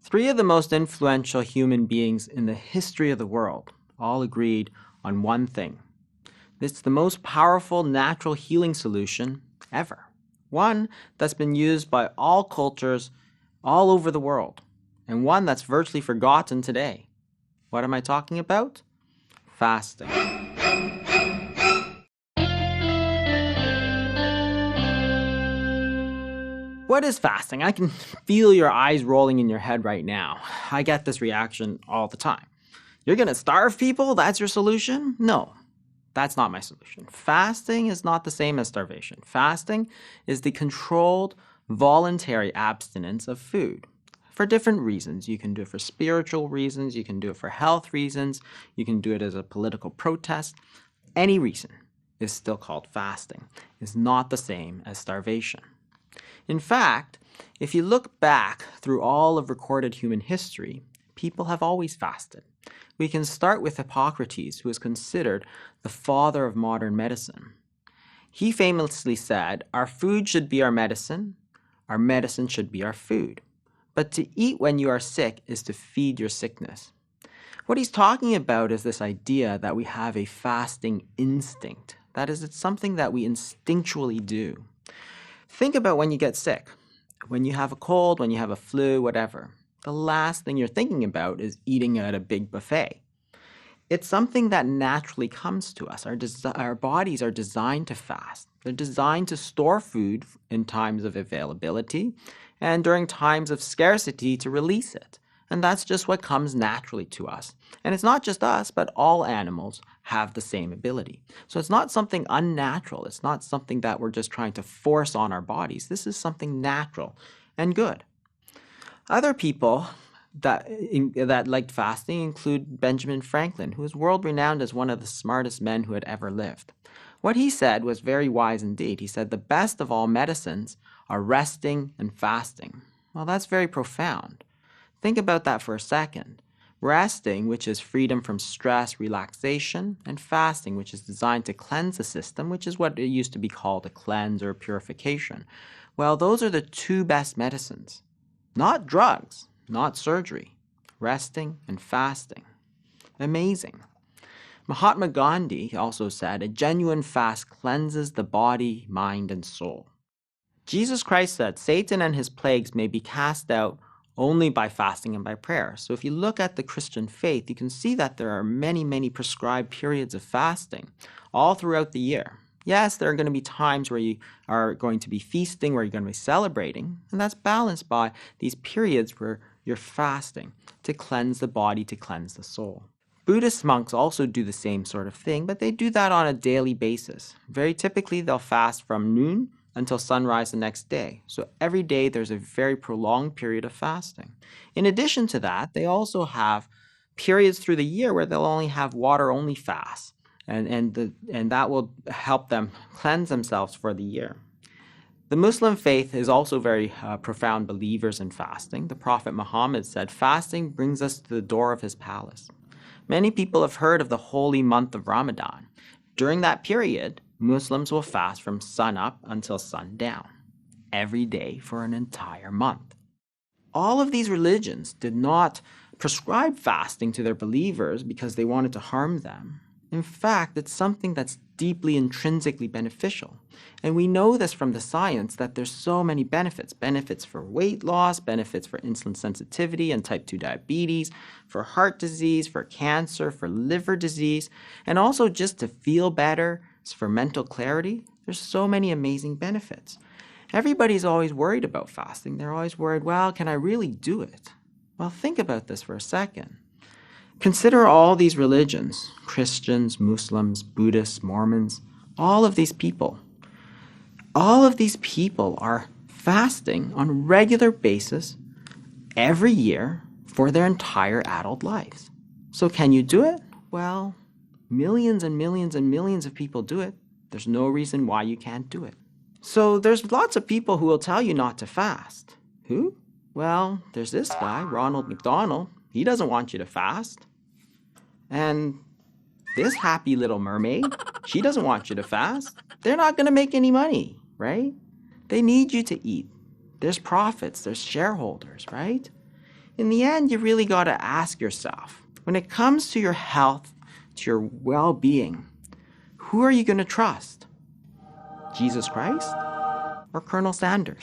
Three of the most influential human beings in the history of the world all agreed on one thing. It's the most powerful natural healing solution ever. One that's been used by all cultures all over the world, and one that's virtually forgotten today. What am I talking about? Fasting. What is fasting? I can feel your eyes rolling in your head right now. I get this reaction all the time. You're going to starve people? That's your solution? No, that's not my solution. Fasting is not the same as starvation. Fasting is the controlled, voluntary abstinence of food for different reasons. You can do it for spiritual reasons. You can do it for health reasons. You can do it as a political protest. Any reason is still called fasting. It's not the same as starvation. In fact, if you look back through all of recorded human history, people have always fasted. We can start with Hippocrates, who is considered the father of modern medicine. He famously said, "Our food should be our medicine should be our food. But to eat when you are sick is to feed your sickness." What he's talking about is this idea that we have a fasting instinct. That is, it's something that we instinctually do. Think about when you get sick, when you have a cold, when you have a flu, whatever. The last thing you're thinking about is eating at a big buffet. It's something that naturally comes to us. Our bodies are designed to fast. They're designed to store food in times of availability and during times of scarcity to release it. And that's just what comes naturally to us. And it's not just us, but all animals have the same ability. So it's not something unnatural. It's not something that we're just trying to force on our bodies. This is something natural and good. Other people that liked fasting include Benjamin Franklin, who is world-renowned as one of the smartest men who had ever lived. What he said was very wise indeed. He said, "The best of all medicines are resting and fasting." Well, that's very profound. Think about that for a second. Resting, which is freedom from stress, relaxation, and fasting, which is designed to cleanse the system, which is what it used to be called a cleanse or purification. Well, those are the two best medicines. Not drugs, not surgery. Resting and fasting. Amazing. Mahatma Gandhi also said, "A genuine fast cleanses the body, mind, and soul." Jesus Christ said, "Satan and his plagues may be cast out only by fasting and by prayer." So if you look at the Christian faith, you can see that there are many, many prescribed periods of fasting all throughout the year. Yes, there are going to be times where you are going to be feasting, where you're going to be celebrating, and that's balanced by these periods where you're fasting to cleanse the body, to cleanse the soul. Buddhist monks also do the same sort of thing, but they do that on a daily basis. Very typically, they'll fast from noon until sunrise the next day. So every day there's a very prolonged period of fasting. In addition to that, they also have periods through the year where they'll only have water-only fasts, and that will help them cleanse themselves for the year. The Muslim faith is also very profound believers in fasting. The Prophet Muhammad said, "Fasting brings us to the door of his palace." Many people have heard of the holy month of Ramadan. During that period, Muslims will fast from sunup until sundown, every day for an entire month. All of these religions did not prescribe fasting to their believers because they wanted to harm them. In fact, it's something that's deeply intrinsically beneficial. And we know this from the science that there's so many benefits. Benefits for weight loss, benefits for insulin sensitivity and type 2 diabetes, for heart disease, for cancer, for liver disease, and also just to feel better, for mental clarity. There's so many amazing benefits. Everybody's always worried about fasting. They're always worried, well, can I really do it? Well, think about this for a second. Consider all these religions, Christians, Muslims, Buddhists, Mormons, all of these people. All of these people are fasting on a regular basis every year for their entire adult lives. So can you do it? Well, millions and millions and millions of people do it. There's no reason why you can't do it. So there's lots of people who will tell you not to fast. Who? Well, there's this guy, Ronald McDonald. He doesn't want you to fast. And this happy little mermaid, she doesn't want you to fast. They're not going to make any money, right? They need you to eat. There's profits, there's shareholders, right? In the end, you really got to ask yourself, when it comes to your health, to your well-being, who are you going to trust? Jesus Christ or Colonel Sanders?